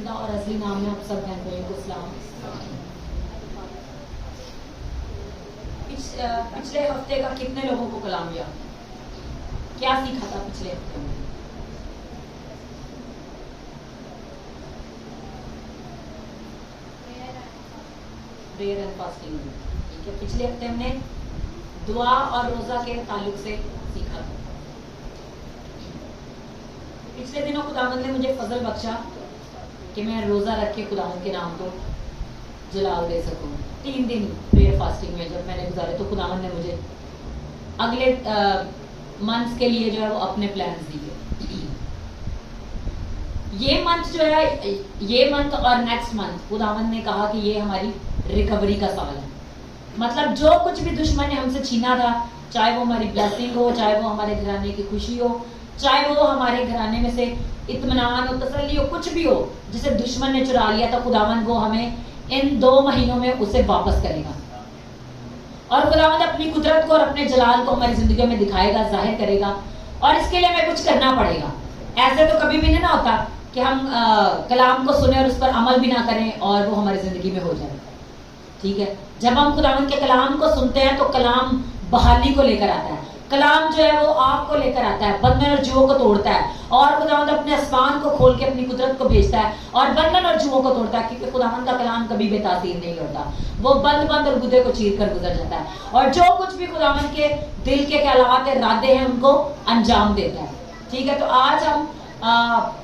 जिंदा और असली नाम में आप सब बहन भाइयों को सलाम। पिछले हफ्ते का कितने लोगों को कलाम याद? क्या सीखा था पिछले हफ्ते में? Prayer and fasting. ठीक है, पिछले हफ्ते हमने दुआ और रोजा के ताल्लुक से सीखा था। पिछले दिनों खुदावंद ने मुझे फजल बख्शा कि मैं रोजा रख के खुदावंद के नाम को जलाल दे सकूं। 3 दिन प्रेयर फास्टिंग में जब मैंने गुजारे तो खुदावंद ने मुझे अगले मंथ्स के लिए जो है वो अपने प्लान्स दिए। ये मंथ जो है, ये मंथ और नेक्स्ट मंथ खुदावंद ने कहा कि ये हमारी रिकवरी का साल है। मतलब जो कुछ भी दुश्मन ने हमसे छीना था, चाहे वो हमारी ब्लेसिंग हो, चाहे वो हमारे घराने की खुशी हो, चाहे वो हमारे घराने में से इत्मीनान हो, तसल्ली हो, कुछ भी हो जिसे दुश्मन ने चुरा लिया था, खुदावंद वो हमें इन 2 महीनों में उसे वापस करेगा। और खुदावंद अपनी कुदरत को और अपने जलाल को हमारी जिंदगी में दिखाएगा, जाहिर करेगा। और इसके लिए हमें कुछ करना पड़ेगा। ऐसे तो कभी भी नहीं ना होता कि हम कलाम को सुने और उस पर अमल भी ना करें और वो हमारी जिंदगी में हो जाए। ठीक है, जब हम खुदावंद के कलाम को सुनते हैं तो कलाम बहाली को लेकर आता है। कलाम जो है वो आग को लेकर आता है, बंधन और जुओं को तोड़ता है। और खुदावंद अपने आसमान को खोल के अपनी कुदरत को भेजता है और बंधन और जुओं को तोड़ता है, क्योंकि खुदावंद का कलाम कभी बेतासीर नहीं होता। वो बंद और गुदे को चीर कर गुजर जाता है और जो कुछ भी खुदावंद के दिल के ख्यालात इरादे हैं उनको अंजाम देता है। ठीक है, तो आज हम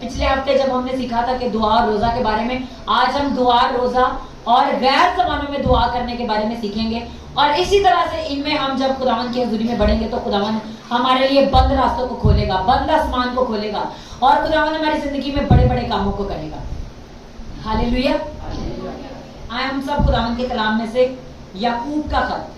पिछले हफ्ते जब हमने सीखा था कि दुआ और रोजा के बारे में, आज हम दुआ, रोजा और गैर ज़बानों में दुआ करने के बारे में सीखेंगे। और इसी तरह से इनमें हम जब खुदावंद की हुजूरी में बढ़ेंगे तो खुदावंद हमारे लिए बंद रास्तों को खोलेगा, बंद आसमान को खोलेगा और खुदावंद हमारी जिंदगी में बड़े बड़े कामों को करेगा। हालेलुया। आए हम सब खुदावंद के कलाम में से याकूब का खत,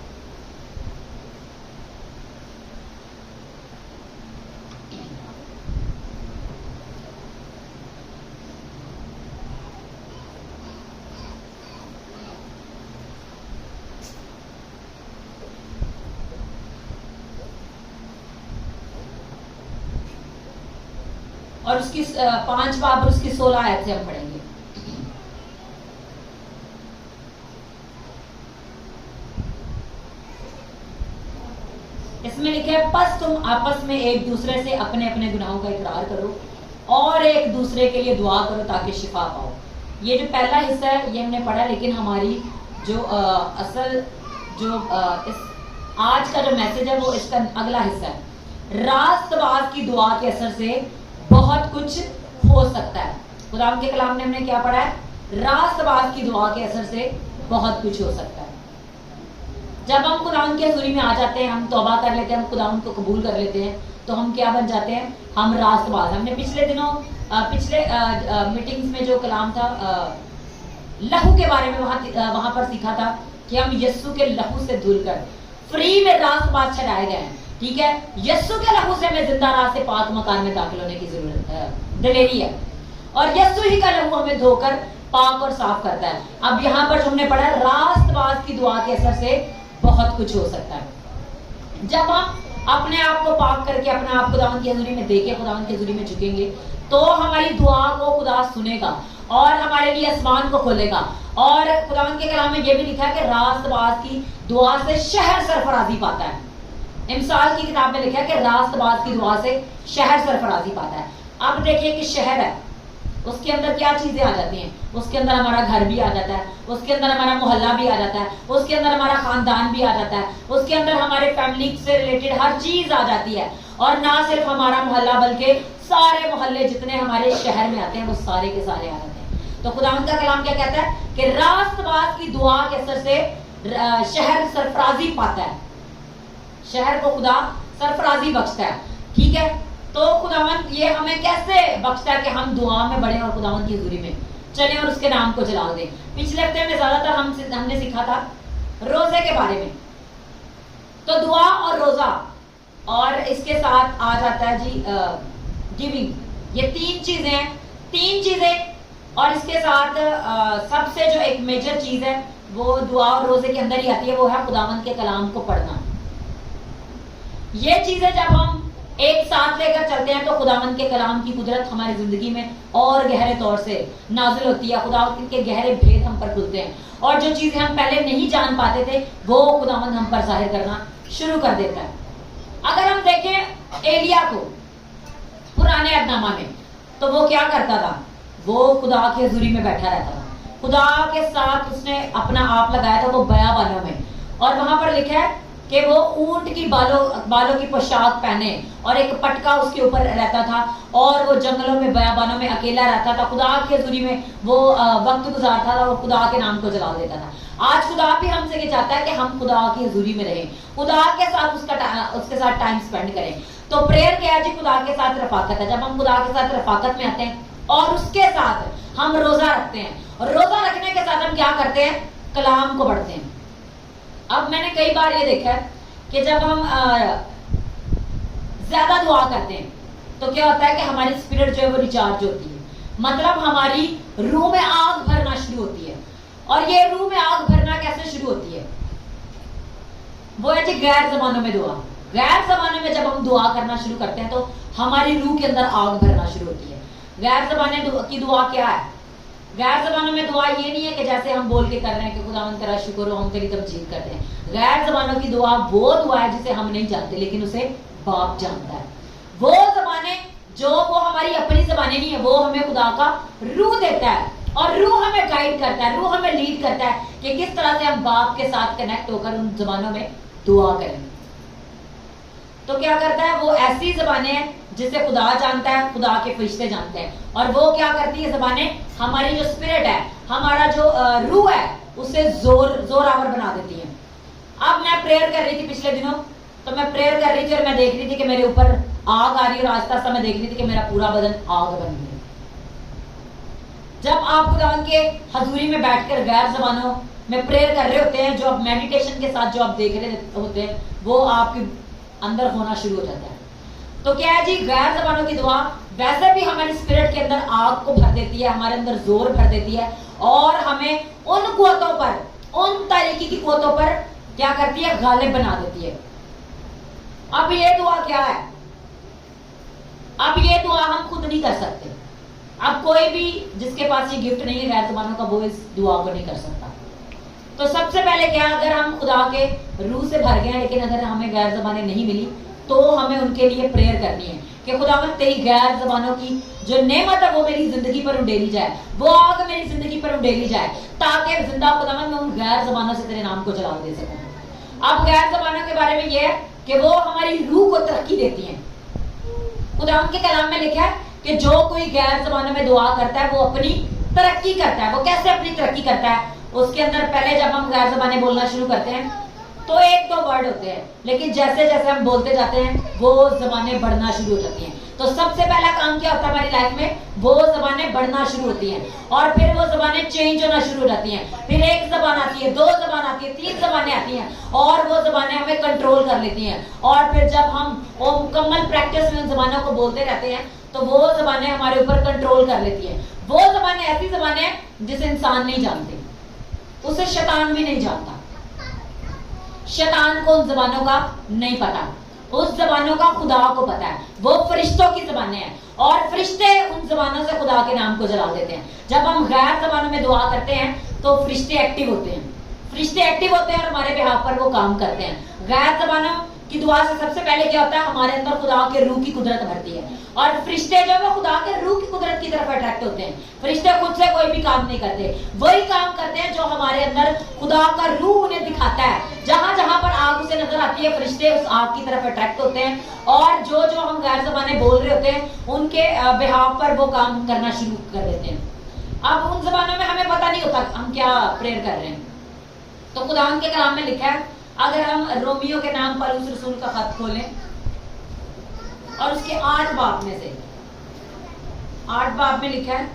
और उसकी 5 बाब और उसकी 16 आयत से हम पढ़ेंगे। इसमें लिखा है, बस तुम आपस में एक दूसरे से अपने अपने गुनाहों का इकरार करो और एक दूसरे के लिए दुआ करो ताकि शिफा पाओ। ये जो पहला हिस्सा है ये हमने पढ़ा, लेकिन हमारी जो असल जो इस आज का जो मैसेज है वो इसका अगला हिस्सा है। रास्तबाज की दुआ के असर से बहुत कुछ हो सकता है। खुदावंद के कलाम ने हमने क्या पढ़ा है? रास्तबाज की दुआ के असर से बहुत कुछ हो सकता है। जब हम खुदावंद की हुजूरी में आ जाते हैं, हम तौबा कर लेते हैं, हम खुदावंद को कबूल कर लेते हैं, तो हम क्या बन जाते हैं? हम रास्तबाज। हमने पिछले दिनों पिछले मीटिंग्स में जो कलाम था लहू के बारे में, वहां पर सीखा था कि हम यीशु के लहू से धुलकर फ्री में रास्तबाज ठहराए गए हैं। ठीक है, यीशु के लहू से हमें जिंदा राह से पाक मकान में दाखिल होने की जरूरत है, दिलेरी है। और यीशु ही का लहू हमें धोकर पाक और साफ करता है। अब यहाँ पर हमने पढ़ा रास्तबाज की दुआ के असर से बहुत कुछ हो सकता है। जब हम अपने आप को पाक करके अपने आप खुदावंद की हुजूरी में देके खुदावंद की हुजूरी में झुकेंगे तो हमारी दुआ को खुदा सुनेगा और हमारे लिए आसमान को खोलेगा। और खुदावंद के कलाम में यह भी लिखा है कि रास्तबाज की दुआ से शहर सरफराजी पाता है। इमसाल की किताब में लिखा है कि रास्तबाज की दुआ से शहर सरफराजी पाता है। अब देखिए कि शहर है, उसके अंदर क्या चीजें आ जाती हैं? उसके अंदर हमारा घर भी आ जाता है, उसके अंदर हमारा मोहल्ला भी आ जाता है, उसके अंदर हमारा खानदान भी आ जाता है, उसके अंदर हमारे फैमिली से रिलेटेड हर चीज आ जाती है। और ना सिर्फ हमारा मोहल्ला बल्कि सारे मोहल्ले जितने हमारे शहर में आते हैं वो सारे के सारे आ जाते हैं। तो खुदावंद का कलाम क्या कहता है कि रास्तबाज की दुआ के असर से शहर सरफराजी पाता है, शहर को खुदा सरफराजी बख्शता है। ठीक है, तो खुदावंद ये हमें कैसे बख्शता है कि हम दुआ में बढ़े और खुदावंद की हुजूरी में चलें और उसके नाम को जला दें। पिछले हफ्ते में ज्यादातर हमने सीखा था रोजे के बारे में। तो दुआ और रोजा और इसके साथ आ जाता है जी गिविंग। ये 3 चीजें और इसके साथ सबसे जो एक मेजर चीज है वो दुआ और रोजे के अंदर ही आती है, वो है खुदावंद के कलाम को पढ़ना। ये चीजें जब हम एक साथ लेकर चलते हैं तो खुदावंद के कलाम की कुदरत हमारी जिंदगी में और गहरे तौर से नाजिल होती है। खुदावंद के गहरे भेद हम पर खुलते हैं और जो चीजें हम पहले नहीं जान पाते थे वो खुदावंद हम पर जाहिर करना शुरू कर देता है। अगर हम देखें एलिया को पुराने अहदनामा में, तो वो क्या करता था? वो खुदा की हजूरी में बैठा रहता था, खुदा के साथ उसने अपना आप लगाया था वो बयाबानों में, और वहां पर लिखा है कि वो ऊंट की बालों की पोशाक पहने और एक पटका उसके ऊपर रहता था और वो जंगलों में बयाबानों में अकेला रहता था। खुदा की हजूरी में वो वक्त गुजारता था और खुदा के नाम को जला देता था। आज खुदा भी हमसे ये चाहता है कि हम खुदा की हजूरी में रहें, खुदा के साथ उसके साथ टाइम स्पेंड करें। तो प्रेयर क्या है जी? खुदा के साथ रफाकत है। जब हम खुदा के साथ रफाकत में आते हैं और उसके साथ हम रोजा रखते हैं, और रोजा रखने के साथ हम क्या करते हैं? कलाम को पढ़ते हैं। अब मैंने कई बार ये देखा है कि जब हम ज्यादा दुआ करते हैं तो क्या होता है कि हमारी स्पिरिट जो है वो रिचार्ज होती है, मतलब हमारी रूह में आग भरना शुरू होती है। और ये रूह में आग भरना कैसे शुरू होती है? वो है जी गैर जबानों में दुआ। गैर जबानों में जब हम दुआ करना शुरू करते हैं तो हमारी रूह के अंदर आग भरना शुरू होती है। गैर जबाने की दुआ क्या है? गैर जबानों में दुआ ये नहीं है कि जैसे हम बोल के कर रहे हैं कि खुदावंद तेरा शुक्र हो, हम तेरी तमजीद करते हैं। गैर जबानों की दुआ वो दुआ है जिसे हम नहीं जानते लेकिन उसे बाप जानता है। वो जबाने जो वो हमारी अपनी जबाने नहीं है, वो हमें खुदा का रूह देता है और रूह हमें गाइड करता है, रूह हमें लीड करता है कि किस तरह से हम बाप के साथ कनेक्ट होकर उन जबानों में दुआ करें। तो क्या करता है? वो ऐसी जबानें हैं जिसे खुदा जानता है, खुदा के फरिश्ते जानते हैं, और वो क्या करती है? जबानें हमारी जो स्पिरिट है, हमारा जो रूह है, उसे जोरावर बना देती है। अब मैं प्रेयर कर रही थी पिछले दिनों, तो मैं प्रेयर कर रही थी और मैं देख रही थी कि मेरे ऊपर आग आ रही है और आस्ता आस्ता मैं देख रही थी कि मेरा पूरा बदन आग बन गया। जब आप खुदावंद के हजूरी में बैठकर गैर जबानों में प्रेयर कर रहे होते हैं, जो आप मेडिटेशन के साथ जो आप देख रहे होते हैं, वो आपके अंदर होना शुरू हो जाता है। तो क्या है जी? गैर जबानों की दुआ वैसे भी हमारी स्पिरिट के अंदर आग को भर देती है, हमारे अंदर जोर भर देती है और हमें उन कुव्वतों पर, उन तरीके की कुव्वतों पर क्या करती है? गालिब बना देती है। अब ये दुआ क्या है? अब ये दुआ हम खुद नहीं कर सकते। अब कोई भी जिसके पास ये गिफ्ट नहीं है गैर जबानों का, वो इस दुआ को नहीं कर सकता। तो सबसे पहले क्या, अगर हम खुदा के रूह से भर गए लेकिन अगर हमें गैर जबानें नहीं मिली तो हमें उनके लिए प्रेयर करनी है कि खुदावंद तेरी गैर जबानों की जो नेमत है वो मेरी जिंदगी पर उंडेली जाए, वो आग मेरी जिंदगी पर उंडेली जाए, ताकि जिंदा खुदावंद मैं उन गैर जबानों से तेरे नाम को जला दे सकूं। अब गैर जबानों के बारे में यह है कि वो हमारी रूह को तरक्की देती हैं। खुदावंद के कलाम में लिखा है कि जो कोई गैर जबानों में दुआ करता है वो अपनी तरक्की करता है। वो कैसे अपनी तरक्की करता है? उसके अंदर पहले जब हम गैर जबानें बोलना शुरू करते हैं तो एक दो वर्ड होते हैं, लेकिन जैसे जैसे हम बोलते जाते हैं वो जबानें बढ़ना शुरू हो जाती हैं। तो सबसे पहला काम क्या होता है हमारी लाइफ में? वो जबानें बढ़ना शुरू होती हैं और फिर वो जबानें चेंज होना शुरू हो जाती हैं। फिर एक जबान आती है, दो जबान आती है, तीन जबानें आती हैं और वो जबानें हमें कंट्रोल कर लेती हैं। और फिर जब हम वो मुकम्मल प्रैक्टिस में उन जबानों को बोलते रहते हैं तो वो जबानें हमारे ऊपर कंट्रोल कर लेती हैं। वो जबानें ऐसी जबानें हैं जिसे इंसान नहीं जानते, उसे शैतान भी नहीं जानता। शैतान को उन जबानों का नहीं पता, उस जबानों का खुदा को पता है। वो फरिश्तों की जबानें हैं और फरिश्ते उन जबानों से खुदा के नाम को जला देते हैं। जब हम गैर जबानों में दुआ करते हैं तो फरिश्ते एक्टिव होते हैं, फरिश्ते एक्टिव होते हैं और हमारे बिहाफ पर वो काम करते हैं। गैर जबानों की दुआ से सबसे पहले क्या होता है? हमारे अंदर खुदा के रूह की कुदरत भरती है और फरिश्ते जो है खुदा के रूह की कुदरत की तरफ अट्रैक्ट होते हैं। फरिश्ते खुद से कोई भी काम नहीं करते, वही काम करते हैं जो हमारे अंदर खुदा का रूह उन्हें दिखाता है। जहां जहां पर आग उसे नजर आती है फरिश्ते उस आग की तरफ अट्रैक्ट होते हैं और जो जो हम गैर ज़बानें बोल रहे होते हैं उनके बिहाफ पर वो काम करना शुरू कर देते हैं। अब उन जबानों में हमें पता नहीं होता हम क्या प्रेयर कर रहे हैं। तो खुदा के कलाम में लिखा है, अगर हम रोमियो के नाम पर उस रसूल का खत खोलें और उसके 8 बाब में से 8 बाब में लिखा है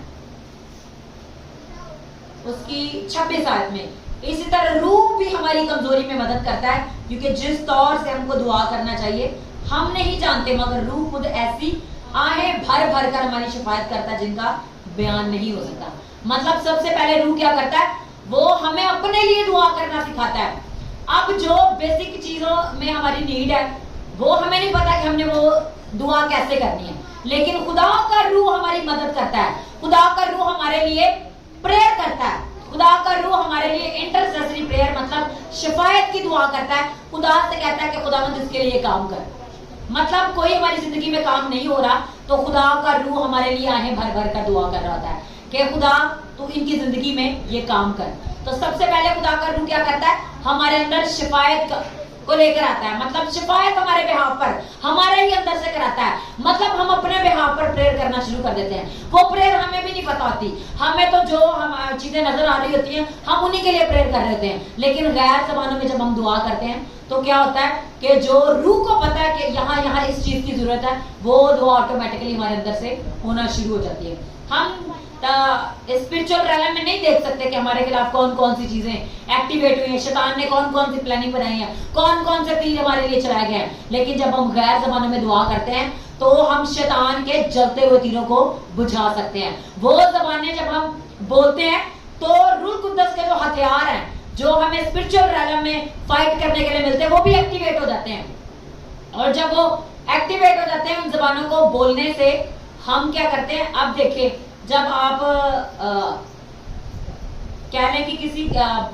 उसकी 26 आयत में, इसी तरह रूह भी हमारी कमजोरी में मदद करता है क्योंकि जिस तौर से हमको दुआ करना चाहिए हम नहीं जानते, मगर रूह खुद ऐसी आहें भर भर कर हमारी शिफायत करता है जिनका बयान नहीं हो सकता। मतलब सबसे पहले रूह क्या करता है? वो हमें अपने लिए दुआ करना सिखाता है। अब जो बेसिक चीजों में हमारी नीड है वो हमें नहीं पता कि हमने वो दुआ कैसे करनी है, लेकिन खुदा का रूह हमारी मदद करता है, खुदा का रूह हमारे लिए प्रेयर करता है, खुदा का रूह हमारे लिए इंटरसेसरी प्रेयर मतलब शिफायत की दुआ करता है। खुदा से कहता है कि खुदावंद इसके लिए काम कर। मतलब कोई हमारी जिंदगी में काम नहीं हो रहा तो खुदा का रूह हमारे लिए आहें भर भर कर दुआ कर रहा होता है कि खुदा तू इनकी जिंदगी में ये काम कर। तो सबसे पहले खुदा का रूह क्या करता है, हमारे अंदर शिफायत को लेकर आता है, मतलब शिफायत हमारे बिहाफ पर हमारे ही अंदर से कराता है। मतलब हम अपने बिहाफ पर प्रेयर करना शुरू कर देते हैं। वो प्रेयर हमें भी नहीं पता होती, हमें तो जो हम चीजें नजर आ रही होती हैं हम उन्हीं के लिए प्रेयर कर रहे होते हैं। लेकिन गैर जबानों में जब हम दुआ करते हैं तो क्या होता है कि जो रूह को पता है कि यहाँ यहाँ इस चीज की जरूरत है, वो दुआ ऑटोमेटिकली हमारे अंदर से होना शुरू हो जाती है। हम स्पिरिचुअल रैलम में नहीं देख सकते कि हमारे खिलाफ कौन कौन सी चीजें एक्टिवेट हुई है, शैतान ने कौन कौन सी प्लानिंग बनाई है, कौन कौन से तीर हमारे लिए चलाए गए हैं। लेकिन जब हम गैर जबानों में दुआ करते हैं तो हम शैतान के जलते हुए तीरों को बुझा सकते हैं। वो जबानें जब हम बोलते हैं तो रूह कुद्दस के जो हथियार हैं जो हमें स्पिरिचुअल रैलम में फाइट करने के लिए मिलते हैं वो भी एक्टिवेट हो जाते हैं। और जब वो एक्टिवेट हो जाते हैं उन जबानों को बोलने से हम क्या करते हैं, अब देखिए जब आप कह लें कि किसी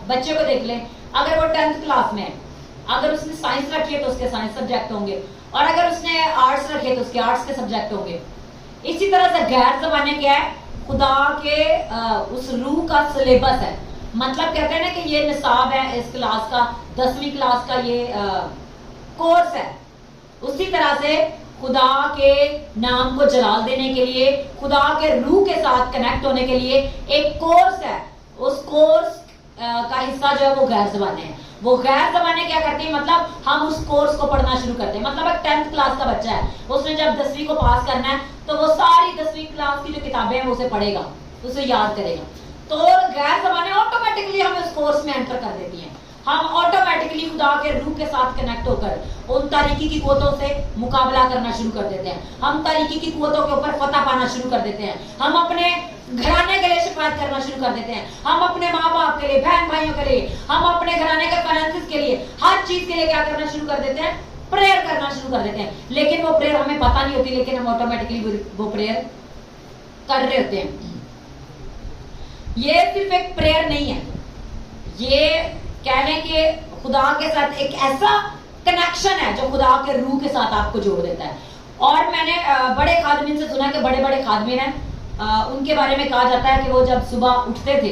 बच्चे को देख लें, अगर वो 10th क्लास में है, अगर उसने साइंस रखी है तो उसके साइंस सब्जेक्ट होंगे, और अगर उसने आर्ट्स रखी है तो उसके आर्ट्स के सब्जेक्ट होंगे। इसी तरह से गैर जबानें क्या है, खुदा के उस रूह का सिलेबस है। मतलब कहते हैं ना कि ये निसाब है इस क्लास का, 10वीं क्लास का ये कोर्स है। उसी तरह से खुदा के नाम को जलाल देने के लिए, खुदा के रूह के साथ कनेक्ट होने के लिए एक कोर्स है। उस कोर्स का हिस्सा जो है वो गैर ज़बानें हैं। वो गैर ज़बानें क्या करती है, मतलब हम उस कोर्स को पढ़ना शुरू करते हैं। मतलब एक 10th क्लास का बच्चा है, उसने जब 10वीं को पास करना है तो वो सारी 10वीं क्लास की जो किताबें हैं वो उसे पढ़ेगा, उसे याद करेगा। तो गैर ज़बानें ऑटोमेटिकली हमें उस कोर्स में एंटर कर देती हैं। हम ऑटोमेटिकली खुदा के रूह के साथ कनेक्ट होकर उन तारीकी की कुव्वतों से मुकाबला करना शुरू कर देते हैं। हम तारीकी की कुव्वतों के ऊपर फतह पाना शुरू कर देते हैं। हम अपने घराने के लिए शिफायत करना शुरू कर देते हैं। हम अपने माँ बाप के लिए, बहन भाइयों के लिए, हम अपने घराने के फाइनेंसिस के लिए, हर चीज के लिए क्या करना शुरू कर देते हैं, प्रेयर करना शुरू कर देते हैं। लेकिन वो प्रेयर हमें पता नहीं होती, लेकिन हम ऑटोमेटिकली वो प्रेयर कर रहे होते हैं। ये सिर्फ एक प्रेयर नहीं है, ये कह लें कि खुदा के साथ एक ऐसा कनेक्शन है जो खुदा के रूह के साथ आपको जोड़ देता है। और मैंने बड़े खादमीन से सुना कि बड़े बड़े खादमीन हैं, उनके बारे में कहा जाता है कि वो जब सुबह उठते थे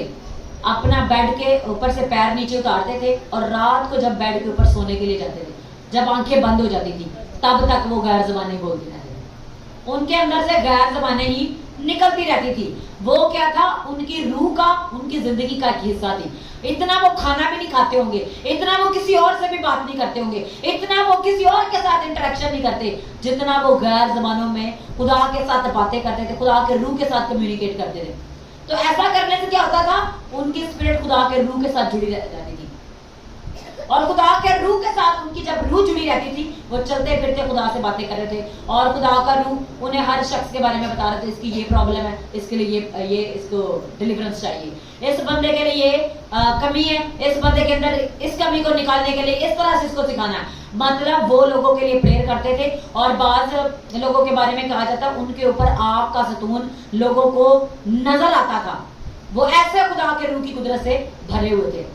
अपना बेड के ऊपर से पैर नीचे उतारते थे और रात को जब बेड के ऊपर सोने के लिए जाते थे, जब आंखें बंद हो जाती थी तब तक वो गैर ज़बानें बोलते रहते। उनके अंदर से गैर ज़बानें ही निकलती रहती थी। वो क्या था, उनकी रूह का, उनकी जिंदगी का एक हिस्सा थी। इतना वो खाना भी नहीं खाते होंगे, इतना वो किसी और से भी बात नहीं करते होंगे, इतना वो किसी और के साथ इंटरेक्शन नहीं करते जितना वो गैर ज़बानों में खुदा के साथ बातें करते थे, खुदा के रूह के साथ कम्युनिकेट करते थे। तो ऐसा करने से क्या होता था, उनकी स्पिरिट खुदा के रूह के साथ जुड़ी रहती थी। और खुदा के रूह के साथ उनकी जब रूह जुड़ी रहती थी, वो चलते फिरते खुदा से बातें कर रहे थे। और खुदा का रूह उन्हें हर शख्स के बारे में बता रहे थे, इसकी ये प्रॉब्लम है, इसके लिए ये इसको डिलीवरेंस चाहिए, इस बंदे के लिए ये कमी है, इस बंदे के अंदर इस कमी को निकालने के लिए इस तरह से इसको सिखाना है। मतलब वो लोगों के लिए प्रेयर करते थे। और बाज लोगों के बारे में कहा जाता है उनके ऊपर आग का सतून लोगों को नजर आता था, वो ऐसे खुदा के रूह की कुदरत से भरे हुए थे।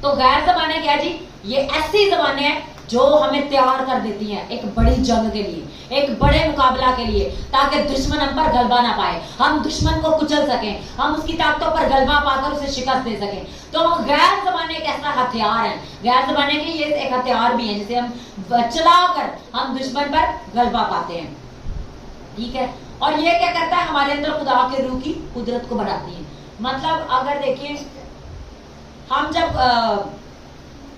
तो गैर ज़बानें क्या जी, ये ऐसी ज़बानें हैं जो हमें तैयार कर देती हैं एक बड़ी जंग के लिए, एक बड़े मुकाबला के लिए, ताकि दुश्मन हम पर गलबा ना पाए, हम दुश्मन को कुचल सकें, हम उसकी ताकतों पर गलबा पाकर उसे शिकस्त दे सकें। तो गैर ज़बानें एक ऐसा हथियार है, गैर ज़बानें की ये एक हथियार भी है जिसे हम चलाकर हम दुश्मन पर गलबा पाते हैं। ठीक है। और ये क्या करता है, हमारे अंदर खुदा के रूह की कुदरत को बढ़ाती है। मतलब अगर देखिए हम जब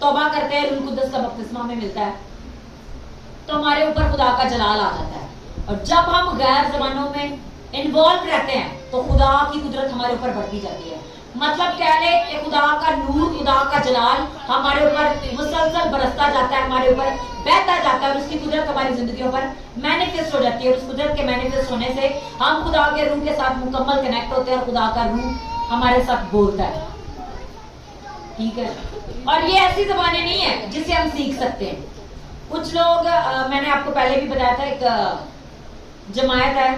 तौबा करते हैं, रूह कुद्दस का बपतिस्मा हमें मिलता है तो हमारे ऊपर खुदा का जलाल आ जाता है। और जब हम गैर ज़बानों में इन्वॉल्व रहते हैं तो खुदा की कुदरत हमारे ऊपर बढ़ती जाती है। मतलब कह ले कि खुदा का नूर, खुदा का जलाल हमारे ऊपर मुसलसल बरसता जाता है, हमारे ऊपर बहता जाता है और उसकी कुदरत हमारी जिंदगियों पर मैनिफेस्ट हो जाती है। और उस कुदरत के मैनिफेस्ट होने से हम खुदा के रूह के साथ मुकम्मल कनेक्ट होते हैं और खुदा का रूह हमारे साथ बोलता है। ठीक है। और ये ऐसी ज़बानें नहीं है जिसे हम सीख सकते हैं। कुछ लोग मैंने आपको पहले भी बताया था, एक जमायत है,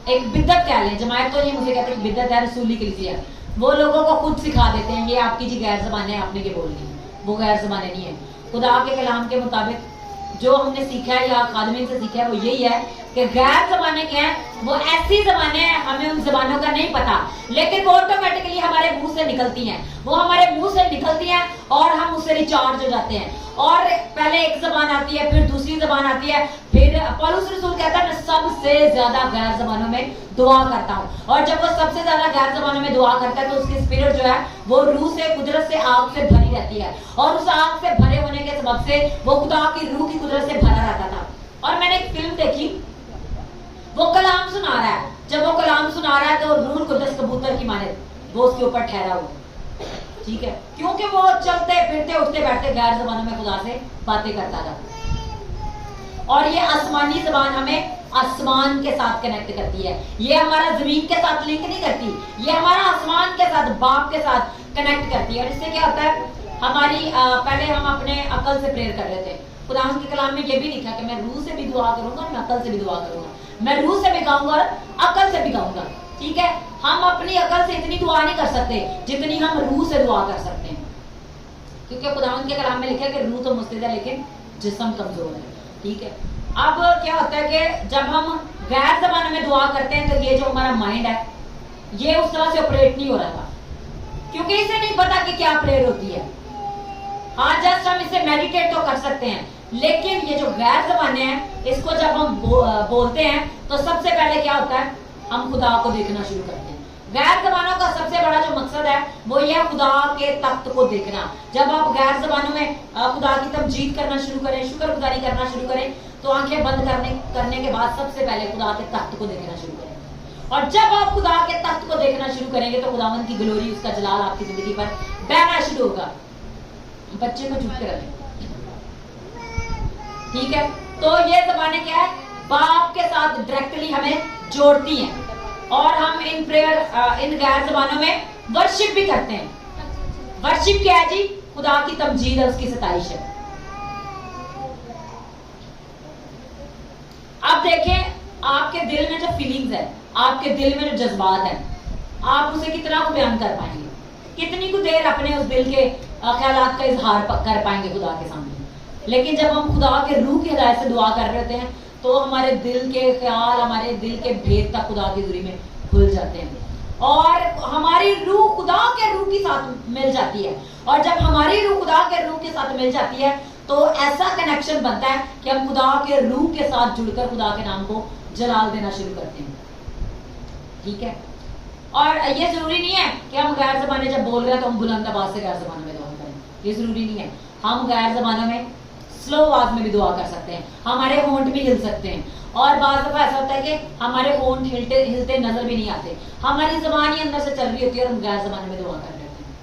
एक बिद्दत कह लें, जमायत तो ये मुझे कहते हैं बिद्दत है, रसूली कलीसिया, वो लोगों को खुद सिखा देते हैं ये आपकी जी गैर ज़बानें आपने के बोलनी है, वो गैर ज़बानें नहीं है। खुदा के कलाम के मुताबिक जो हमने सीखा है या खादमीन से सीखा है वो यही है कि गैर ज़बानें क्या है, वो ऐसी ज़बानें हैं हमें उन ज़बानों का नहीं पता, लेकिन वो ऑटोमेटिकली हमारे मुंह से निकलती हैं, वो हमारे मुंह से निकलती हैं और हम उससे रिचार्ज हो जाते हैं। और पहले एक ज़बान आती है, फिर दूसरी ज़बान आती है, फिर पौलुस रसूल कहता है मैं सबसे ज्यादा गैर ज़बानों में दुआ करता हूँ। और जब वो सबसे ज्यादा गैर ज़बानों में दुआ करता है तो उसकी स्पिरिट जो है वो रूह से, कुदरत से, आग से भरी रहती है, और उस आग से भरे होने के सबब से वो खुदा की रूह की कुदरत से भरा रहता था। और मैंने एक फिल्म देखी, वो कलाम सुना रहा है, जब वो कलाम सुना रहा है तो रूह कुदस कबूतर की माने वो उसके ऊपर ठहरा हुआ, ठीक है, क्योंकि वो चलते फिरते उठते बैठते गैर ज़बानों में खुदा से बातें करता था। और ये आसमानी ज़बान हमें आसमान के साथ कनेक्ट करती है, ये हमारा जमीन के साथ लिंक नहीं करती, ये हमारा आसमान के साथ, बाप के साथ कनेक्ट करती है। और इससे क्या होता है, हमारी पहले हम अपने अकल से प्रेयर कर रहे थे, खुदा के कलाम में ये भी लिखा कि मैं रूह से भी दुआ करूंगा, मैं अकल से भी दुआ करूंगा, मैं रूह से भी गाऊंगा और अकल से भी गाऊंगा, ठीक है। हम अपनी अकल से इतनी दुआ नहीं कर सकते जितनी हम रूह से दुआ कर सकते हैं, क्योंकि खुदा के कलाम में लिखा है कि रूह तो मुस्तैद है लेकिन जिस्म कमजोर है, ठीक है। अब क्या होता है कि जब हम गैर ज़बानों में दुआ करते हैं तो ये जो हमारा माइंड है ये उस तरह से ऑपरेट नहीं हो रहा था, क्योंकि इसे नहीं पता कि क्या प्रेयर होती है। हाँ, जस्ट हम इसे मेडिटेट तो कर सकते हैं, लेकिन ये जो गैर ज़बानें हैं इसको जब हम बोलते हैं तो सबसे पहले क्या होता है, हम खुदा को देखना शुरू करते हैं। गैर ज़बानों का सबसे बड़ा जो मकसद है वो ये है खुदा के तख्त को देखना। जब आप गैर ज़बानों में खुदा की तमजीद करना शुरू करें, शुक्रगुजारी करना शुरू करें, तो आंखें बंद करने के बाद सबसे पहले खुदा के तख्त को देखना शुरू करें। और जब आप खुदा के तख्त को देखना शुरू करेंगे तो खुदावंद की ग्लोरी, उसका जलाल आपकी जिंदगी पर बहना शुरू होगा। बच्चे को चुप कर रखें, ठीक है। तो ये ज़बानें क्या है, बाप के साथ डायरेक्टली हमें जोड़ती हैं, और हम इन प्रेयर इन गैर ज़बानों में वर्शिप भी करते हैं। वर्शिप क्या है जी, खुदा की तमजीद है, उसकी सताइश है। अब देखें आपके दिल में जो फीलिंग्स है, आपके दिल में जो जज्बात है, आप उसे कितना को बयान कर पाएंगे, कितनी को देर अपने उस दिल के ख्यालात का इजहार कर पाएंगे खुदा के सामने। लेकिन जब हम खुदा के रूह की हिदायत से दुआ कर रहे होते हैं तो हमारे दिल के ख्याल, हमारे दिल के भेद तक खुदा की हुजूरी में खुल जाते हैं, और हमारी रूह खुदा के रूह के साथ मिल जाती है। और जब हमारी रूह खुदा के रूह के साथ मिल जाती है तो ऐसा कनेक्शन बनता है कि हम खुदा के रूह के साथ जुड़कर खुदा के नाम को जलाल देना शुरू करते हैं, ठीक है। और ये जरूरी नहीं है कि हम गैर ज़बानें जब बोल रहे हैं तो हम बुलंद आवाज से गैर ज़बानों में दुआ करें, ये जरूरी नहीं है। हम गैर ज़बानों में स्लो आवाज में भी दुआ कर सकते हैं, हमारे होंठ भी हिल सकते हैं, और बाज़ दफा ऐसा होता है कि हमारे होंठ हिलते नजर भी नहीं आते, हमारी ज़बान ही अंदर से चल रही होती है और हम गैर ज़बानों में दुआ कर रहे होते हैं,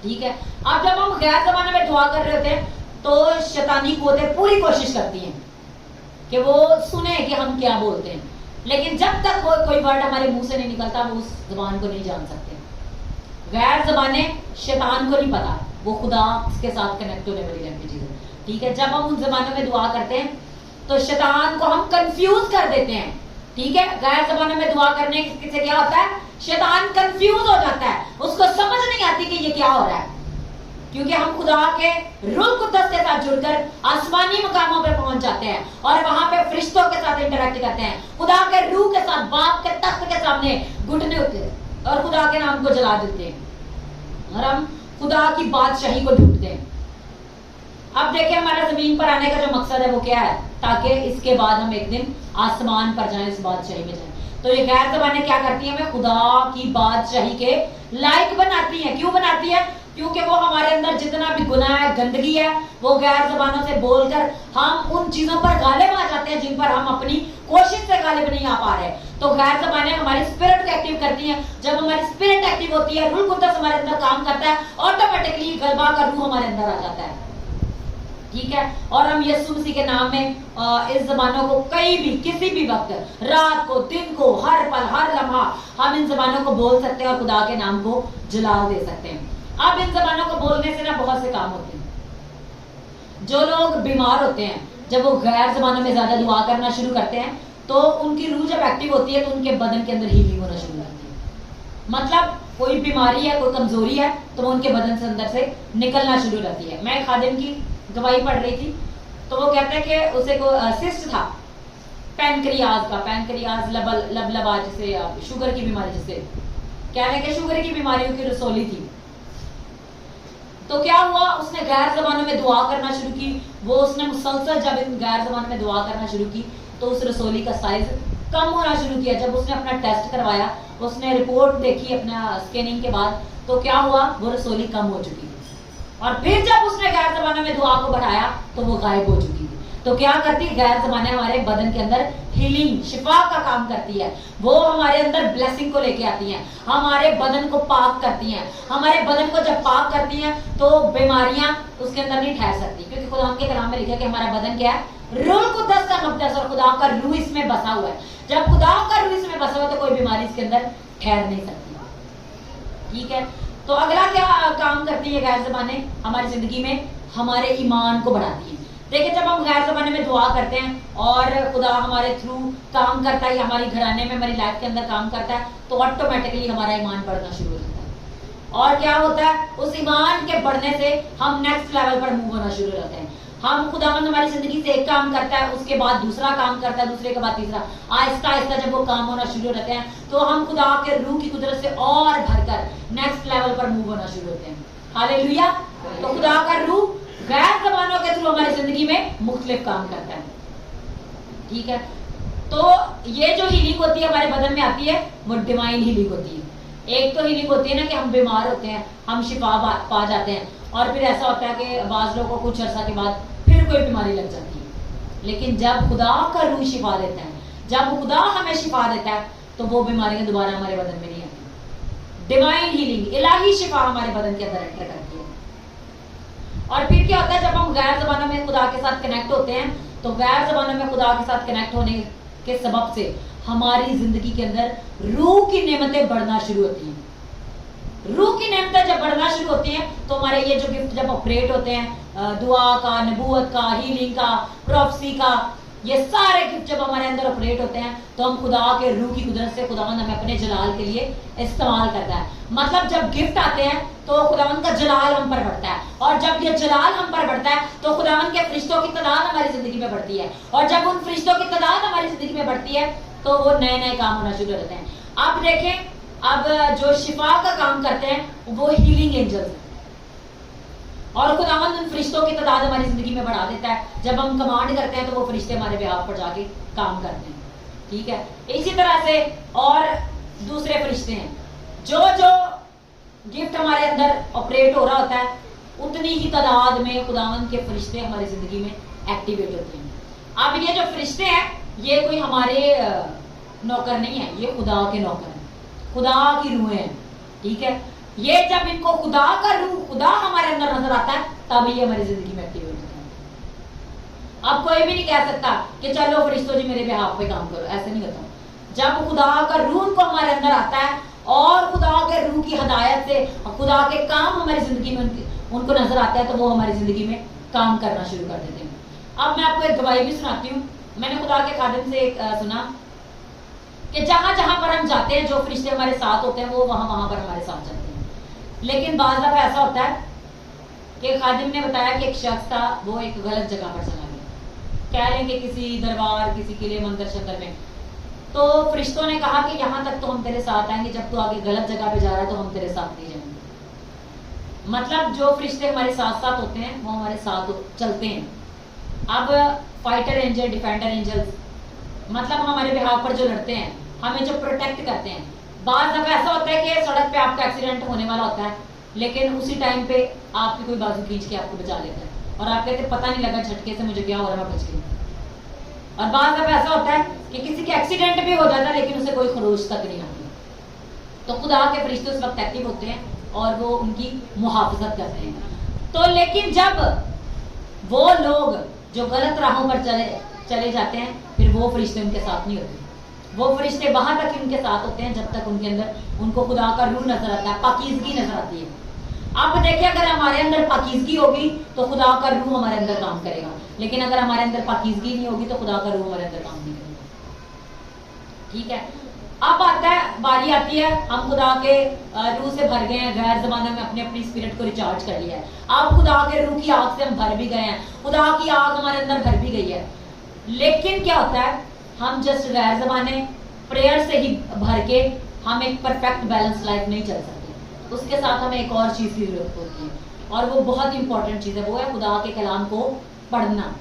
ठीक है। अब जब हम गैर ज़बानों में दुआ कर रहे होते हैं तो शैतानी क़ुव्वतें पूरी कोशिश करती हैं कि वो सुने कि हम क्या बोलते हैं, लेकिन जब तक कोई वर्ड हमारे मुंह से नहीं निकलता वो उस ज़बान को नहीं जान सकते। गैर ज़बानें शैतान को नहीं पता, वो खुदा के साथ कनेक्ट होने वाली रहती चीज़ है, ठीक है। जब हम उन ज़बानों में दुआ करते हैं तो शैतान को हम कंफ्यूज कर देते हैं, ठीक है। गैर ज़बानों में दुआ करने से क्या होता है, शैतान कंफ्यूज हो जाता है, उसको समझ नहीं आती कि ये क्या हो रहा है, क्योंकि हम खुदा के रूह कुद्दस के साथ जुड़कर आसमानी मकामों पे पहुंच जाते हैं और वहां पे फरिश्तों के साथ इंटरेक्ट करते हैं, खुदा के रूह के साथ बाप के तख्त के सामने घुटने होते हैं और खुदा के नाम को जला देते हैं, और हम खुदा की बादशाही को ढूंढते हैं। अब देखिए हमारा जमीन पर आने का जो मकसद है वो क्या है, ताकि इसके बाद हम एक दिन आसमान पर जाएं, इस बादशाही में जाएं। तो ये गैर ज़बानें क्या करती हैं, हमें खुदा की बादशाही के लायक बनाती हैं। क्यों बनाती है, क्योंकि वो हमारे अंदर जितना भी गुनाह है, गंदगी है, वो गैर ज़बानों से बोलकर हम उन चीजों पर गालिब आ जाते हैं जिन पर हम अपनी कोशिश से गालिब नहीं आ पा रहे। तो गैर ज़बानें हमारी स्पिरिट को एक्टिव करती हैं। जब हमारी स्पिरिट एक्टिव होती है, रूह कुद्दस हमारे अंदर काम करता है, ऑटोमेटिकली गलबा का रूह हमारे अंदर आ जाता है, ठीक है। और हम यीशु मसीह के नाम में इस ज़बानों को कहीं भी, किसी भी वक्त, रात को, दिन को, हर पल, हर लम्हा हम इन ज़बानों को बोल सकते हैं और खुदा के नाम को जलाल दे सकते हैं। अब इन ज़बानों को बोलने से ना बहुत से काम होते हैं। जो लोग बीमार होते हैं जब वो गैर जबानों में ज्यादा दुआ करना शुरू करते हैं तो उनकी रूह जब एक्टिव होती है तो उनके बदन के अंदर हीलिंग होना शुरू होती है। मतलब कोई बीमारी है, कोई कमजोरी है, तो वो उनके बदन से अंदर से निकलना शुरू हो जाती है। मैं खादिम की गवाही पढ़ रही थी तो वो कहते हैं कि उसे को सिस्ट था पैनक्रियाज का, पैनक्रियाज लबलबा जिसे शुगर की बीमारी, जिसे कह रहे हैं कि शुगर की बीमारियों की रसोली थी। तो क्या हुआ, उसने गैर जबानों में दुआ करना शुरू की। वो उसने मुसलसल जब इन गैर जबानों में दुआ करना शुरू की तो उस रसोली का साइज कम होना शुरू किया। जब उसने अपना टेस्ट करवाया, उसने रिपोर्ट देखी अपना स्कैनिंग के बाद, तो क्या हुआ, वो रसोली कम हो चुकी थी। और फिर जब उसने गैर जबानों में दुआ को बढ़ाया तो वो गायब हो चुकी थी। तो क्या करती, गैर जबानें हमारे बदन के अंदर हीलिंग, शिफा का काम करती है। वो हमारे अंदर ब्लेसिंग को लेके आती हैं, हमारे बदन को पाक करती हैं। हमारे बदन को जब पाक करती हैं तो बीमारियां उसके अंदर नहीं ठहर सकती, क्योंकि खुदा के कलाम में लिखा है कि हमारा बदन क्या है, रूह कुद्दस का मक़दस, और खुदा का रूह इसमें बसा हुआ है। जब खुदा का रूह इसमें बसा हुआ है तो कोई बीमारी इसके अंदर ठहर नहीं सकती। ठीक है, तो अगला क्या काम करती है गैर ज़बानें हमारी जिंदगी में, हमारे ईमान को बढ़ाती है। देखिए, जब हम गैर ज़बानें में दुआ करते हैं और खुदा हमारे थ्रू काम करता है, हमारी घराने में, हमारी लाइफ के अंदर काम करता है, तो ऑटोमेटिकली हमारा ईमान बढ़ना शुरू हो जाता है। और क्या होता है, उस ईमान के बढ़ने से हम नेक्स्ट लेवल पर मूव होना शुरू हो जाते हैं। हम खुदावंद हमारी जिंदगी से एक काम करता है, उसके बाद दूसरा काम करता है, दूसरे के बाद तीसरा, आहिस्ता आहिस्ता जब वो काम होना शुरू हो जाते हैं तो हम खुदा के रूह की कुदरत से और भरकर नेक्स्ट लेवल पर मूव होना शुरू होते हैं। हालेलुया। तो खुदा का रूह गैर ज़बानों के थ्रू हमारी जिंदगी में मुख्तलिफ काम करता है। ठीक है, तो ये जो हीलिंग होती है हमारे बदन में आती है, वो डिवाइन हीलिंग होती है। एक तो हीलिंग होती है ना कि हम बीमार होते हैं, हम शिफा पा जाते हैं, और फिर ऐसा होता है कि बाज लोगों को कुछ अर्सा के बाद फिर कोई बीमारी लग जाती है। लेकिन जब खुदा का रूह शिफा देता है, जब खुदा हमें शिफा देता है, तो वो बीमारियां दोबारा हमारे बदन में नहीं आती। डिवाइन हीलिंग, इलाही शिफा हमारे बदन के अंदर एंटर करती है। और फिर क्या होता है, जब हम गैर ज़बानों में खुदा के साथ कनेक्ट होते हैं, तो गैर ज़बानों में खुदा के साथ कनेक्ट होने के सबब से हमारी जिंदगी के अंदर रूह की नेमतें बढ़ना शुरू होती हैं। रूह की नेमतें जब बढ़ना शुरू होती हैं तो हमारे ये जो गिफ्ट जब ऑपरेट होते हैं, दुआ का, नबूवत का, हीलिंग का, प्रोफेसी का, ये सारे गिफ्ट जब हमारे अंदर ऑपरेट होते हैं तो हम खुदा के रूह की कुदरत से खुदावंद हमें अपने जलाल के लिए इस्तेमाल करता है। मतलब जब गिफ्ट आते हैं तो खुदावंद का जलाल हम पर बढ़ता है, और जब ये जलाल हम पर बढ़ता है तो खुदावंद के फरिश्तों की तादाद हमारी जिंदगी में बढ़ती है, और जब उन फरिश्तों की तादाद हमारी जिंदगी में बढ़ती है तो वो नए नए काम होना शुरू हो जाते हैं। अब देखें, अब जो शिफा का काम करते हैं वो हीलिंग एंजल्स हैं, और खुदावंद उन फरिश्तों की तादाद हमारी जिंदगी में बढ़ा देता है। जब हम कमांड करते हैं तो वो फरिश्ते हमारे बिहाफ पर जाके काम करते हैं। ठीक है, इसी तरह से और दूसरे फरिश्ते हैं, जो जो गिफ्ट हमारे अंदर ऑपरेट हो रहा होता है उतनी ही तादाद में खुदावंद के फरिश्ते हमारी जिंदगी में एक्टिवेट होते हैं। अब ये जो फरिश्ते हैं ये कोई हमारे नौकर नहीं है, ये खुदा के नौकर हैं, खुदा की रूहें हैं। ठीक है, ये जब इनको खुदा का रूह, खुदा हमारे अंदर नजर आता है, तब ये हमारी जिंदगी में एक्टिव होते हैं। अब कोई भी नहीं कह सकता कि चलो फरिश्तों जी मेरे बिहाफ पे काम करो, ऐसे नहीं होता। जब खुदा का रूह उनको हमारे अंदर आता है और खुदा के रूह की हदायत से खुदा के काम हमारी जिंदगी में उनको नजर आता है, तो वो हमारी जिंदगी में काम करना शुरू कर देते हैं। अब मैं आपको एक गवाही भी सुनाती हूँ। मैंने खुदा के खादिम से सुना कि जहां जहां पर हम जाते हैं, जो फरिश्ते हमारे साथ होते हैं वो वहां वहां पर हमारे साथ जाते हैं। लेकिन बाज़ दफा ऐसा होता है कि खादिम ने बताया कि एक शख्स था, वो एक गलत जगह पर चला गया, कह लें कि किसी दरबार, किसी किले, मंदिर शंकर में। तो फरिश्तों ने कहा कि यहाँ तक तो हम तेरे साथ आएंगे, जब तू आगे गलत जगह पे जा रहा है तो हम तेरे साथ नहीं जाएंगे। मतलब जो फरिश्ते हमारे साथ साथ होते हैं वो हमारे साथ चलते हैं। अब फाइटर एंजल, डिफेंडर एंजल्स, मतलब हमारे बिहाफ पर जो लड़ते हैं, हमें जो प्रोटेक्ट करते हैं। बार दफा ऐसा होता है कि सड़क पे आपका एक्सीडेंट होने वाला होता है, लेकिन उसी टाइम पे आपकी कोई बाजू खींच के आपको बचा लेता है और आप कहते पता नहीं लगा झटके से मुझे क्या हो रहा है, मैं बच गई। और बार दफा ऐसा होता है कि किसी के एक्सीडेंट भी हो जाता है लेकिन उसे कोई खरोच तक नहीं आती। तो खुदा के फरिश्ते उस वक्त एक्टिव होते हैं और वो उनकी मुहाफजत करते हैं। तो लेकिन जब वो लोग जो गलत राहों पर चले जाते हैं, फिर वो फरिश्ते उनके साथ नहीं होते। वो फरिश्ते वहां तक ही उनके साथ होते हैं जब तक उनके अंदर उनको खुदा का रूह नजर आता है, पाकीज़गी नजर आती है। अब देखिए, अगर हमारे अंदर पाकीज़गी होगी तो खुदा का रूह हमारे अंदर काम करेगा। लेकिन अगर हमारे अंदर पाकीज़गी नहीं होगी तो खुदा का रूह हमारे अंदर काम नहीं करेगा। ठीक है, अब आता है, बारी आती है, हम खुदा के रूह से भर गए हैं, गैर ज़बानों में अपने अपनी स्पिरिट को रिचार्ज कर लिया है। अब खुदा के रूह की आग से हम भर भी गए हैं, खुदा की आग हमारे अंदर भर भी गई है। लेकिन क्या होता है, हम जस्ट गैर ज़बाने प्रेयर से ही भर के हम एक परफेक्ट बैलेंस लाइफ नहीं चल सकते। उसके साथ हमें एक और चीज़ की जरूरत होती है, और वो बहुत इंपॉर्टेंट चीज़ है, वो है खुदा के कलाम को पढ़ना।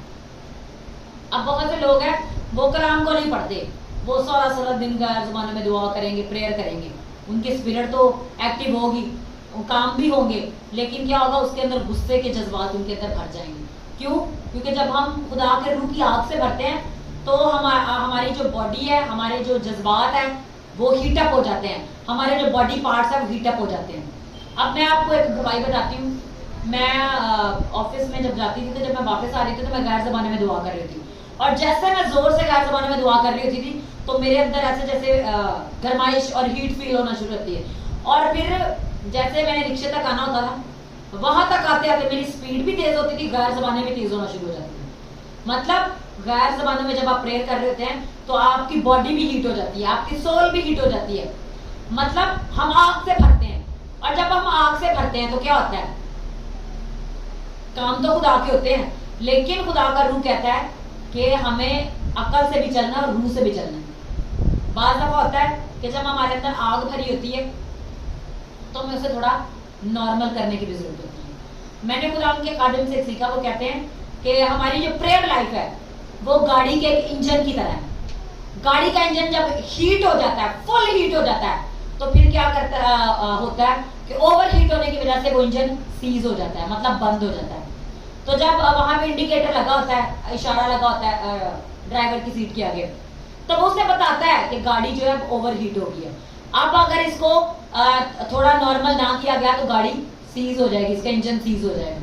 अब बहुत से लोग हैं वो कलाम को नहीं पढ़ते, वो 16 दिन गैर ज़बानों में दुआ करेंगे, प्रेयर करेंगे, उनकी स्पिरिट तो एक्टिव होगी, काम भी होंगे, लेकिन क्या होगा, उसके अंदर गुस्से के जज्बात उनके अंदर भर जाएंगे। क्यों? क्योंकि जब हम खुदा के रूह की आग से भरते हैं तो हमारी जो बॉडी है, हमारे जो जज्बात है वो हीटअप हो जाते हैं, हमारे जो बॉडी पार्ट्स है वो हीटअप हो जाते हैं। अब मैं आपको एक गवाही बताती हूँ। मैं ऑफिस में जब जाती थी तो जब मैं वापस आ रही थी तो मैं गैर ज़बाने में दुआ कर रही थी, और जैसे मैं जोर से गैर ज़बाने में दुआ कर रही होती थी तो मेरे अंदर ऐसे जैसे गरमाइश और हीट फील होना शुरू होती है। और फिर जैसे मैंने रिक्शे तक आना होता था, वहां तक आते आते मेरी स्पीड भी तेज होती थी, गैर ज़बाने में तेज होना शुरू हो जाती है। मतलब गैर ज़बानों में जब आप प्रेयर कर रहे होते हैं तो आपकी बॉडी भी हीट हो जाती है, आपकी सोल भी हीट हो जाती है। मतलब हम आग से भरते हैं, और जब हम आग से भरते हैं तो क्या होता है, काम तो खुदा के होते हैं, लेकिन खुदा का रूह कहता है कि हमें अकल से भी चलना और रूह से भी चलना है। बाज़ दफा होता है कि जब हमारे अंदर आग भरी होती है तो हमें उसे थोड़ा नॉर्मल करने की भी जरूरत होती है। मैंने खुदा उनके खादिम से सीखा, वो कहते हैं कि हमारी जो प्रेयर लाइफ है वो गाड़ी के एक इंजन की तरह है। गाड़ी का इंजन जब हीट हो जाता है, फुल हीट हो जाता है, तो फिर क्या होता है कि ओवर हीट होने की वजह से वो इंजन सीज हो जाता है, मतलब बंद हो जाता है। तो जब वहां पे इंडिकेटर लगा होता है, इशारा लगा होता है ड्राइवर की सीट के आगे, तो वो उसे बताता है कि गाड़ी जो है ओवर हीट हो गई है। अब अगर इसको थोड़ा नॉर्मल ना किया गया तो गाड़ी सीज हो जाएगी, इसका इंजन सीज हो जाएगा।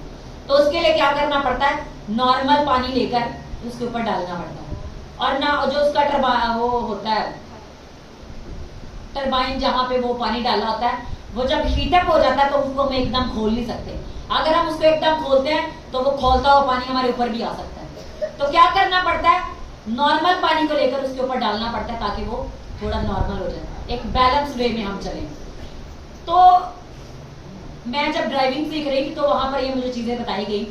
तो उसके लिए क्या करना पड़ता है, नॉर्मल पानी लेकर उसके ऊपर डालना पड़ता है, और ना जो उसका वो होता है टरबाइन, जहाँ पे वो पानी डाला होता है, वो जब हीटअप हो जाता है तो उसको हम एकदम खोल नहीं सकते। अगर हम उसको एकदम खोलते हैं तो वो खोलता हुआ पानी हमारे ऊपर भी आ सकता है। तो क्या करना पड़ता है, नॉर्मल पानी को लेकर उसके ऊपर डालना पड़ता है ताकि वो थोड़ा नॉर्मल हो जाए, एक बैलेंस वे में हम चलें। तो मैं जब ड्राइविंग सीख रही थी तो वहां पर ये मुझे चीजें बताई गई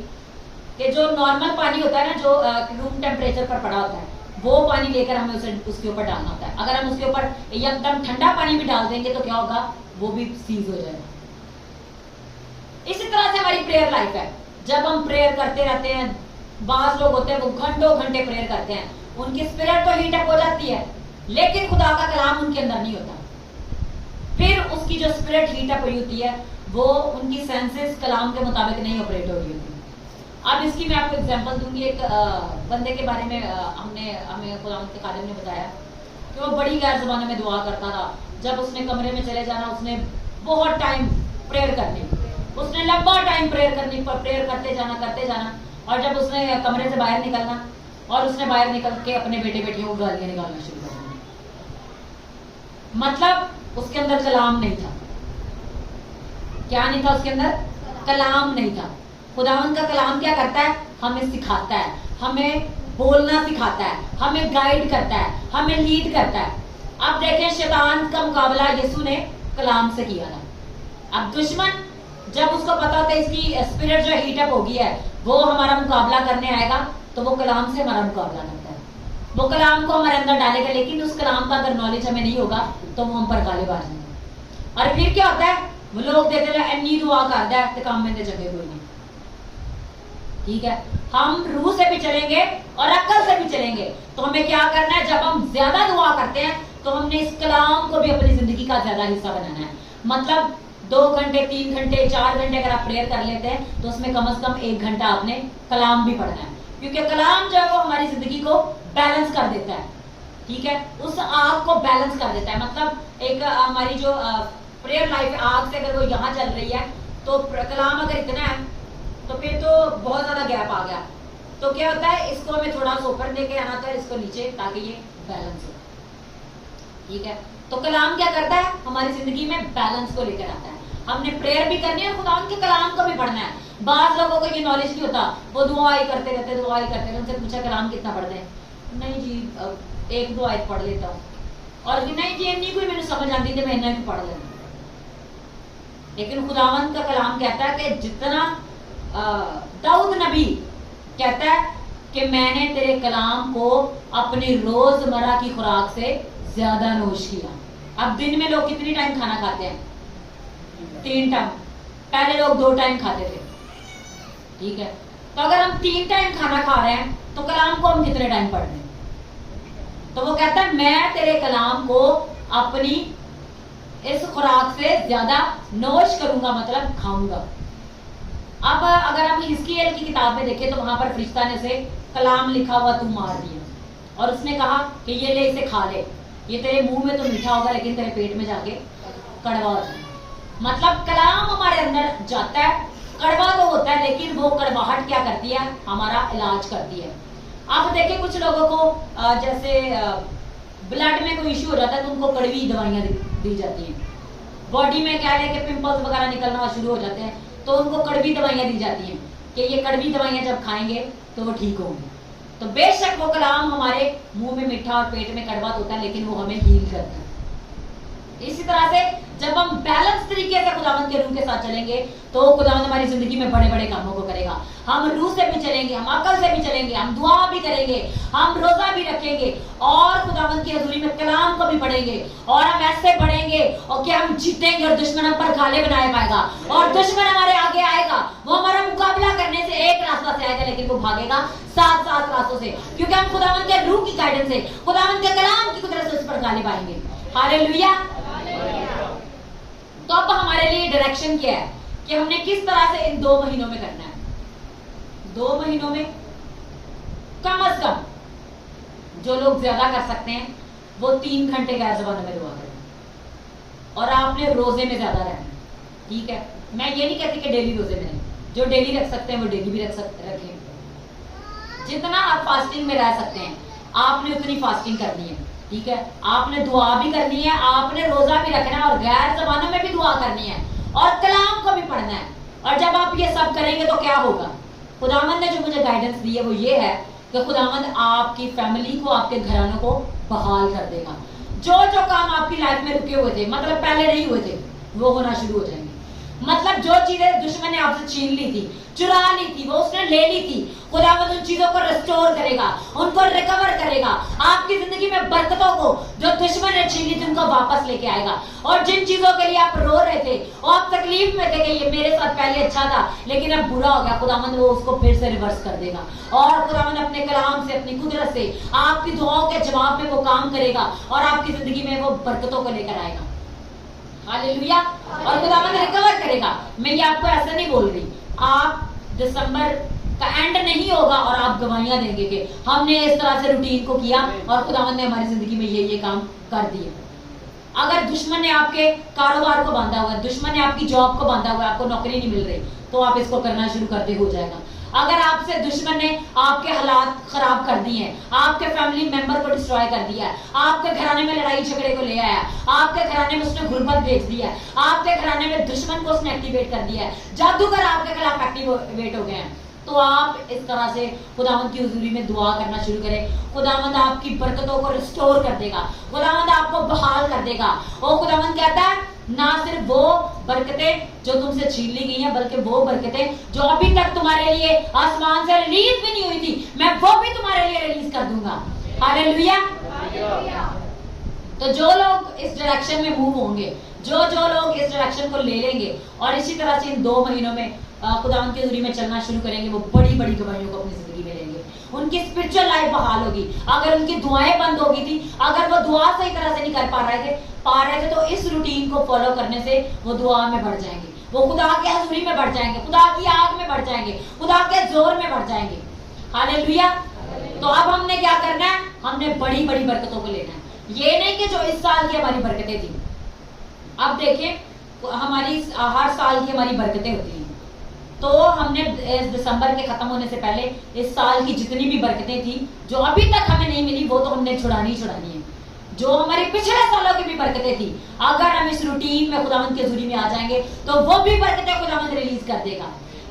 कि जो नॉर्मल पानी होता है ना, जो रूम टेम्परेचर पर पड़ा होता है, वो पानी लेकर हमें उसे उसके ऊपर डालना होता है। अगर हम उसके ऊपर एकदम ठंडा पानी भी डाल देंगे तो क्या होगा, वो भी सीज हो जाएगा। इसी तरह से हमारी प्रेयर लाइफ है। जब हम प्रेयर करते रहते हैं, बाज लोग होते हैं वो घंटों घंटे प्रेयर करते हैं, उनकी स्पिरिट तो हीटअप हो जाती है, लेकिन खुदा का कलाम उनके अंदर नहीं होता। फिर उसकी जो स्पिरिट हीटअप हुई होती है वो उनकी सेंसेस कलाम के मुताबिक नहीं ऑपरेट हो रही होती। अब इसकी मैं आपको एग्जांपल दूंगी। एक बंदे के बारे में हमें खुदा के खादिम ने बताया कि वो बड़ी गैर ज़बानों में दुआ करता था। जब उसने कमरे में चले जाना, उसने बहुत टाइम प्रेयर करनी, उसने लंबा टाइम प्रेयर करते जाना, और जब उसने कमरे से बाहर निकलना और उसने बाहर निकल के अपने बेटे बेटियों को गालियां निकालना शुरू कर दी। मतलब उसके अंदर कलाम नहीं था। क्या नहीं था उसके अंदर? कलाम नहीं था। खुदावंद का कलाम क्या करता है, हमें सिखाता है, हमें बोलना सिखाता है, हमें गाइड करता है, हमें लीड करता है। अब देखें, शैतान का मुकाबला यीशु ने कलाम से किया था। अब दुश्मन जब उसको पता होता है इसकी स्पिरिट जो हीटअप हो गई है वो हमारा मुकाबला करने आएगा, तो वो कलाम से हमारा मुकाबला करता है, वो कलाम को हमारे अंदर डालेगा। लेकिन उस कलाम का अगर नॉलेज हमें नहीं होगा तो वो हम पर गालिब आ जाएंगे। और फिर क्या होता है, वो लोग देते हैं एनी दुआ करता है तो काम में दे जगह कोई नहीं। ठीक है, हम रूह से भी चलेंगे और अक्ल से भी चलेंगे। तो हमें क्या करना है, जब हम ज्यादा दुआ करते हैं तो हमने इस कलाम को भी अपनी जिंदगी का ज्यादा हिस्सा बनाना है। मतलब 2 घंटे 3 घंटे 4 घंटे अगर आप प्रेयर कर लेते हैं तो उसमें कम से कम 1 घंटा आपने कलाम भी पढ़ना है, क्योंकि कलाम जो है वो हमारी जिंदगी को बैलेंस कर देता है। ठीक है, उस आग को बैलेंस कर देता है। मतलब एक हमारी जो प्रेयर लाइफ आग से अगर वो यहाँ चल रही है तो कलाम अगर इतना है तो फिर तो बहुत ज्यादा गैप आ गया। तो क्या होता है, इसको हमें थोड़ा सा ऊपर लेके आना था, इसको नीचे, ताकि ये बैलेंस हो। ठीक है, तो कलाम क्या करता है, हमारी जिंदगी में बैलेंस को लेकर आता है। हमने प्रेयर भी करनी है और खुदा के कलाम को भी पढ़ना है। बाज लोगों को ये नॉलेज नहीं होता, वो दुआ ही करते रहते, दुआ ही करते रहते। उनसे पूछा कलाम कितना पढ़ते हैं, नहीं जी एक दो आयत पढ़ लेता हूँ, और नहीं जी इन्नी कोई मैंने समझ आती थी मैं इन्ना भी पढ़ लेता। लेकिन खुदावंद का कलाम कहता है कि जितना दाऊद नबी कहता है कि मैंने तेरे कलाम को अपनी रोजमर्रा की खुराक से ज्यादा नोश किया। अब दिन में लोग कितनी टाइम खाना खाते हैं? 3 टाइम। पहले लोग 2 टाइम खाते थे, ठीक है। तो अगर हम 3 टाइम खाना खा रहे हैं तो कलाम को हम कितने टाइम पढ़ रहे हैं? तो वो कहता है मैं तेरे कलाम को अपनी इस खुराक से ज्यादा नोश करूंगा, मतलब खाऊंगा। अब अगर हम हिजकियेल की किताब में देखें तो वहां पर फरिश्ता ने से कलाम लिखा हुआ तू मार दिया और उसने कहा कि ये ले इसे खा ले, ये तेरे मुंह में तो मीठा होगा लेकिन तेरे पेट में जाके कड़वा हो जाए। मतलब कलाम हमारे अंदर जाता है, कड़वा तो होता है लेकिन वो कड़वाहट क्या करती है? हमारा इलाज करती है। आप देखिए कुछ लोगों को जैसे ब्लड में कोई इश्यू हो जाता है तो उनको कड़वी दवाइयां दी जाती हैं। बॉडी में क्या है कि पिंपल्स वगैरह निकलना शुरू हो जाते हैं तो उनको कड़वी दवाइयां दी जाती हैं कि ये कड़वी दवाइयां जब खाएंगे तो वो ठीक होंगे। तो बेशक वो कलाम हमारे मुंह में मीठा और पेट में कड़वा होता है लेकिन वो हमें हील करता है। इसी तरह से जब हम बैलेंस तरीके से खुदावंद के रूह के साथ चलेंगे तो खुदावंद हमारी जिंदगी में बड़े बड़े कामों को करेगा। हम रूह से भी चलेंगे, हम अकल से भी चलेंगे, हम दुआ भी करेंगे, हम रोजा भी रखेंगे और खुदावंद की हजूरी में कलाम को भी पढ़ेंगे और हम ऐसे बढ़ेंगे और कि हम जीतेंगे और दुश्मन हम पर खाले बनाए पाएगा और दुश्मन हमारे आगे आएगा, वो हमारा मुकाबला करने से एक रास्ता से आएगा लेकिन वो भागेगा 7 रास्तों से, क्योंकि हम खुदावंद के रूह की गाइडेंस से, खुदावंद के कलाम की कुदरत से उस पर खाले पाएंगे। हालेलुया। तो अब हमारे लिए डायरेक्शन क्या है कि हमने किस तरह से इन 2 महीनों में करना है। 2 महीनों में कम से कम जो लोग ज्यादा कर सकते हैं वो 3 घंटे गैर ज़बान में दुआ करें और आपने रोजे में ज्यादा रहना, ठीक है। मैं ये नहीं कहती कि डेली रोजे में नहीं, जो डेली रख सकते हैं वो डेली भी रखें। जितना आप फास्टिंग में रह सकते हैं आपने उतनी फास्टिंग करनी है, ठीक है। आपने दुआ भी करनी है, आपने रोजा भी रखना है और गैर ज़बानों में भी दुआ करनी है और कलाम को भी पढ़ना है। और जब आप ये सब करेंगे तो क्या होगा? खुदावंद ने जो मुझे गाइडेंस दी है वो ये है कि खुदावंद आपकी फैमिली को, आपके घरानों को बहाल कर देगा। जो जो काम आपकी लाइफ में रुके हुए थे, मतलब पहले नहीं हुए थे, वो होना शुरू हो जाएंगे। मतलब जो चीजें दुश्मन ने आपसे छीन ली थी, चुरा ली थी, वो उसने ले ली थी, खुदावंद उन चीजों को रिस्टोर करेगा, उनको रिकवर करेगा। आपकी जिंदगी में बरकतों को जो दुश्मन ने छीन ली थी उनको वापस लेके आएगा। और जिन चीजों के लिए आप रो रहे थे और आप तकलीफ में थे कि ये मेरे साथ पहले अच्छा था लेकिन अब बुरा हो गया, खुदावंद वो उसको फिर से रिवर्स कर देगा और खुदावंद अपने कलाम से, अपनी कुदरत से आपकी दुआओं के जवाब में वो काम करेगा और आपकी जिंदगी में वो बरकतों को लेकर आएगा। हालेलुया। और खुदावंद रिकवर करेगा। मैं ये आपको ऐसा नहीं बोल रही, आप दिसंबर का एंड नहीं होगा और आप गवाहियां देंगे कि हमने इस तरह से रूटीन को किया और खुदावंद ने हमारी जिंदगी में ये काम कर दिए। अगर दुश्मन ने आपके कारोबार को बांधा हुआ है, दुश्मन ने आपकी जॉब को बांधा हुआ है, आपको नौकरी नहीं मिल रही, तो आप इसको करना शुरू कर दे, हो जाएगा। अगर आपसे दुश्मन ने आपके हालात खराब कर दिए हैं, आपके फैमिली मेंबर को डिस्ट्रॉय कर दिया है, आपके घराने में लड़ाई झगड़े को ले आया, आपके घराने में उसने गुर्बत भेज दिया है, आपके घराने में दुश्मन को उसने एक्टिवेट कर दिया है, जादूगर आपके खिलाफ एक्टिवेट हो गए हैं, तो आप इस तरह से खुदावंद की हुजूरी में दुआ करना शुरू करें। खुदावंद आपकी बरकतों को रिस्टोर कर देगा, खुदावंद आपको बहाल कर देगा। और खुदावंद कहता है ना सिर्फ वो बरकतें जो तुमसे छीन ली गई हैं, बल्कि वो बरकतें जो अभी तक तुम्हारे लिए आसमान से रिलीज भी नहीं हुई थी, मैं वो भी तुम्हारे लिए रिलीज कर दूंगा। हालेलुया। तो जो लोग इस डायरेक्शन में मूव होंगे, जो लोग इस डायरेक्शन को ले लेंगे और इसी तरह से इन 2 महीनों में खुदावंद की हुजूरी में चलना शुरू करेंगे, वो बड़ी बड़ी गवाहियों को अपनी जिंदगी में लेंगे। उनकी स्पिरिचुअल लाइफ बहाल होगी। अगर उनकी दुआएं बंद हो गई थी, अगर वो दुआ सही तरह से नहीं कर पा रहे थे तो इस रूटीन को फॉलो करने से वो दुआ में बढ़ जाएंगे, वो खुदा के हजूरी में बढ़ जाएंगे, खुदा की आग में बढ़ जाएंगे, खुदा के जोर में बढ़ जाएंगे। हालेलुया। तो अब हमने क्या करना है? हमने बड़ी बड़ी बरकतों को लेना है। ये नहीं कि जो इस साल की हमारी बरकतें थी, अब देखें हमारी हर साल की हमारी बरकतें होती हैं, तो हमने दिसंबर के खत्म होने से पहले इस साल की जितनी भी बरकतें थी जो अभी तक हमें नहीं मिली, वो तो हमने छुड़ानी है। जो हमारे पिछले सालों की भी बरकतें थी, अगर हम इस रूटीन में खुदावंद की हुजूरी में आ जाएंगे तो वो भी बरकतें खुदावंद रिलीज कर देगा।